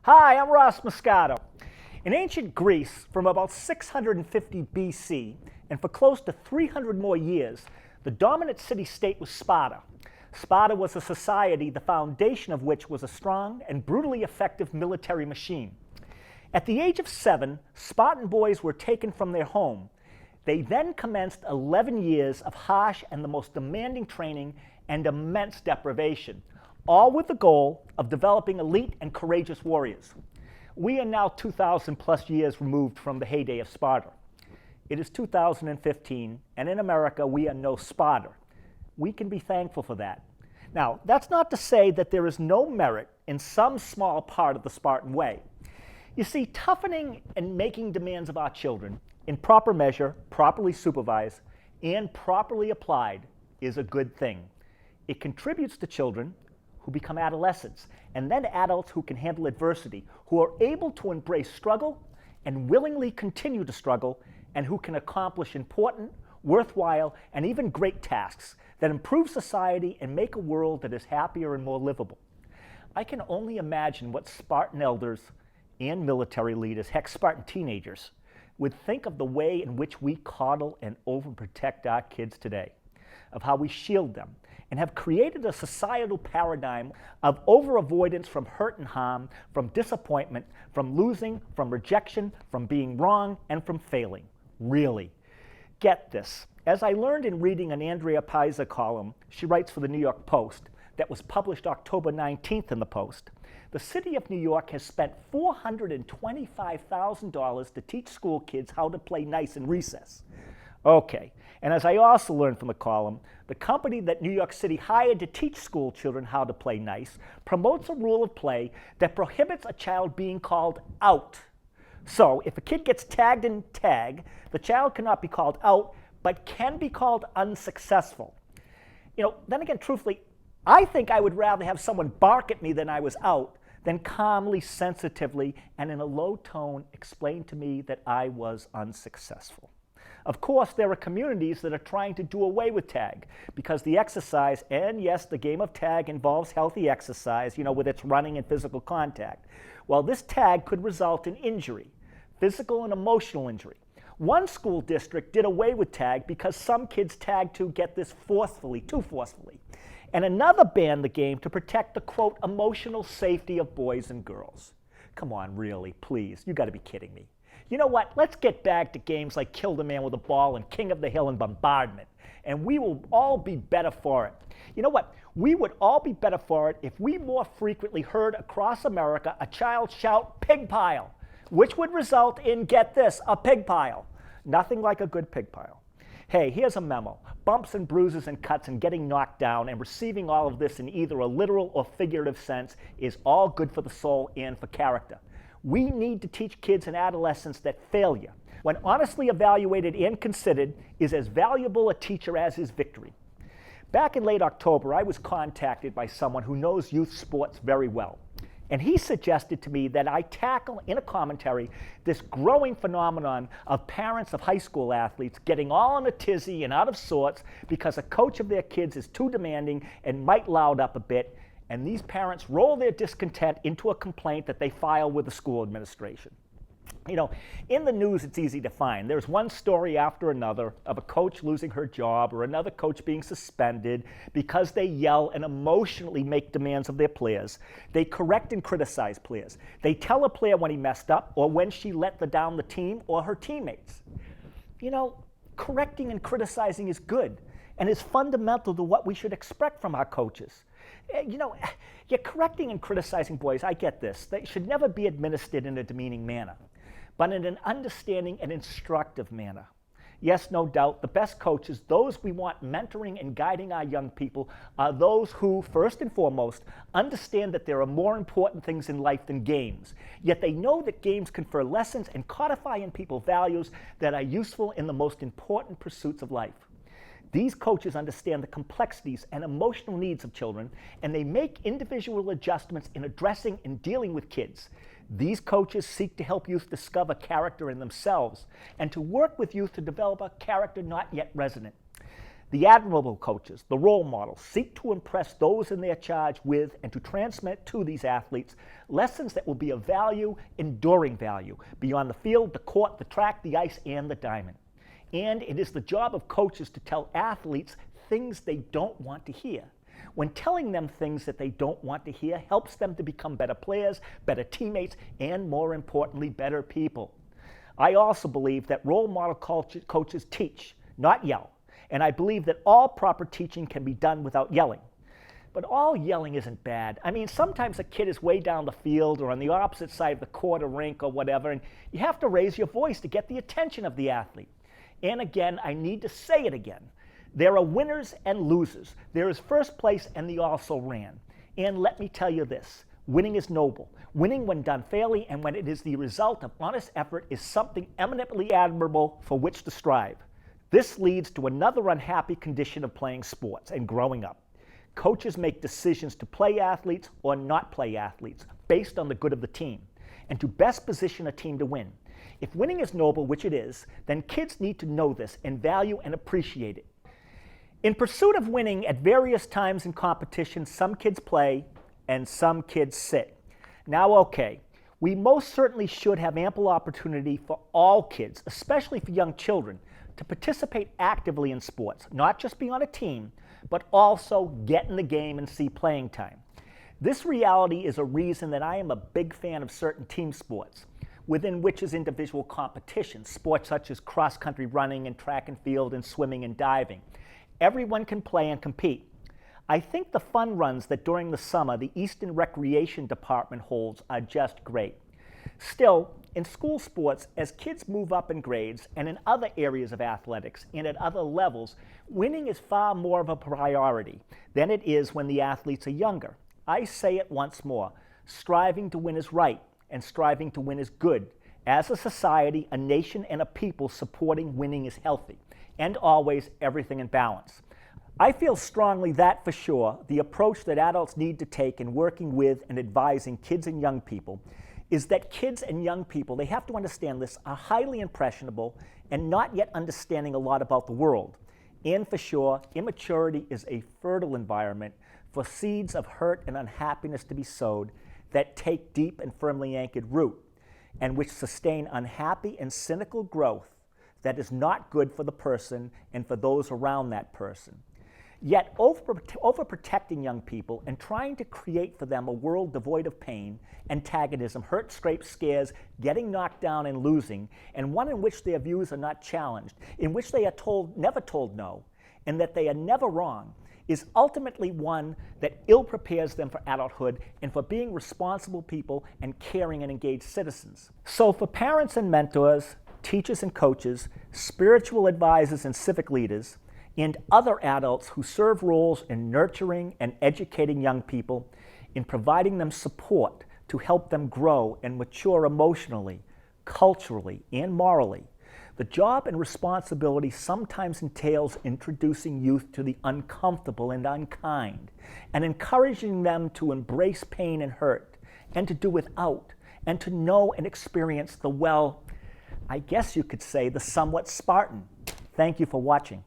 Hi, I'm Ross Muscato. In ancient Greece, from about 650 BC, and for close to 300 more years, the dominant city-state was Sparta. Sparta was a society the foundation of which was a strong and brutally effective military machine. At the age of 7, Spartan boys were taken from their home. They then commenced 11 years of harsh and the most demanding training and immense deprivation, all with the goal of developing elite and courageous warriors. We are now 2,000 plus years removed from the heyday of Sparta. It is 2015, and in America we are no Sparta. We can be thankful for that. Now, that's not to say that there is no merit in some small part of the Spartan way. You see, toughening and making demands of our children, in proper measure, properly supervised, and properly applied, is a good thing. It contributes to children who become adolescents, and then adults who can handle adversity, who are able to embrace struggle and willingly continue to struggle, and who can accomplish important, worthwhile, and even great tasks that improve society and make a world that is happier and more livable. I can only imagine what Spartan elders and military leaders, heck, Spartan teenagers, would think of the way in which we coddle and overprotect our kids today, of how we shield them, and have created a societal paradigm of over-avoidance from hurt and harm, from disappointment, from losing, from rejection, from being wrong, and from failing. Really. Get this. As I learned in reading an Andrea Pisa column, she writes for the New York Post, that was published October 19th in the Post, the city of New York has spent $425,000 to teach school kids how to play nice in recess. Okay, and as I also learned from the column, the company that New York City hired to teach school children how to play nice promotes a rule of play that prohibits a child being called out. So, if a kid gets tagged in tag, the child cannot be called out, but can be called unsuccessful. Then again, truthfully, I think I would rather have someone bark at me than I was out than calmly, sensitively, and in a low tone explain to me that I was unsuccessful. Of course, there are communities that are trying to do away with tag because the exercise, and yes, the game of tag involves healthy exercise, with its running and physical contact. Well, this tag could result in injury, physical and emotional injury. One school district did away with tag because some kids tagged too forcefully. And another banned the game to protect the, quote, emotional safety of boys and girls. Come on, really, please, you gotta be kidding me. You know what, let's get back to games like Kill the Man with a Ball and King of the Hill and Bombardment, and we will all be better for it. You know what, we would all be better for it if we more frequently heard across America a child shout, "pig pile," which would result in, get this, a pig pile. Nothing like a good pig pile. Hey, here's a memo. Bumps and bruises and cuts and getting knocked down and receiving all of this in either a literal or figurative sense is all good for the soul and for character. We need to teach kids and adolescents that failure, when honestly evaluated and considered, is as valuable a teacher as is victory. Back in late October, I was contacted by someone who knows youth sports very well. And he suggested to me that I tackle in a commentary this growing phenomenon of parents of high school athletes getting all in a tizzy and out of sorts because a coach of their kids is too demanding and might loud up a bit, and these parents roll their discontent into a complaint that they file with the school administration. In the news, it's easy to find. There's one story after another of a coach losing her job or another coach being suspended because they yell and emotionally make demands of their players. They correct and criticize players. They tell a player when he messed up or when she let down the team or her teammates. Correcting and criticizing is good and is fundamental to what we should expect from our coaches. Correcting and criticizing boys, I get this. They should never be administered in a demeaning manner, but in an understanding and instructive manner. Yes, no doubt, the best coaches, those we want mentoring and guiding our young people, are those who, first and foremost, understand that there are more important things in life than games, yet they know that games confer lessons and codify in people values that are useful in the most important pursuits of life. These coaches understand the complexities and emotional needs of children, and they make individual adjustments in addressing and dealing with kids. These coaches seek to help youth discover character in themselves and to work with youth to develop a character not yet resident. The admirable coaches, the role models, seek to impress those in their charge with and to transmit to these athletes lessons that will be of value, enduring value, beyond the field, the court, the track, the ice, and the diamond. And it is the job of coaches to tell athletes things they don't want to hear. When telling them things that they don't want to hear helps them to become better players, better teammates, and more importantly, better people. I also believe that role model coaches teach, not yell. And I believe that all proper teaching can be done without yelling. But all yelling isn't bad. I mean, sometimes a kid is way down the field or on the opposite side of the court or rink or whatever, and you have to raise your voice to get the attention of the athlete. And again, I need to say it again. There are winners and losers. There is first place and the also ran. And let me tell you this, winning is noble. Winning when done fairly and when it is the result of honest effort is something eminently admirable for which to strive. This leads to another unhappy condition of playing sports and growing up. Coaches make decisions to play athletes or not play athletes based on the good of the team and to best position a team to win. If winning is noble, which it is, then kids need to know this and value and appreciate it. In pursuit of winning at various times in competition, some kids play and some kids sit. Now, okay, we most certainly should have ample opportunity for all kids, especially for young children, to participate actively in sports, not just be on a team, but also get in the game and see playing time. This reality is a reason that I am a big fan of certain team sports, within which is individual competition, sports such as cross-country running and track and field and swimming and diving. Everyone can play and compete. I think the fun runs that during the summer the Easton Recreation Department holds are just great. Still, in school sports, as kids move up in grades and in other areas of athletics and at other levels, winning is far more of a priority than it is when the athletes are younger. I say it once more, striving to win is right and striving to win is good. As a society, a nation, and a people, supporting winning is healthy and always everything in balance. I feel strongly that, for sure, the approach that adults need to take in working with and advising kids and young people is that kids and young people, they have to understand this, are highly impressionable and not yet understanding a lot about the world. And for sure, immaturity is a fertile environment for seeds of hurt and unhappiness to be sowed that take deep and firmly anchored root, and which sustain unhappy and cynical growth that is not good for the person and for those around that person. Yet overprotecting young people and trying to create for them a world devoid of pain, antagonism, hurt, scrapes, scares, getting knocked down and losing, and one in which their views are not challenged, in which they are never told no, and that they are never wrong, is ultimately one that ill prepares them for adulthood and for being responsible people and caring and engaged citizens. So for parents and mentors, teachers and coaches, spiritual advisors and civic leaders, and other adults who serve roles in nurturing and educating young people, in providing them support to help them grow and mature emotionally, culturally, and morally. The job and responsibility sometimes entails introducing youth to the uncomfortable and unkind, and encouraging them to embrace pain and hurt, and to do without, and to know and experience the, well, I guess you could say the somewhat Spartan. Thank you for watching.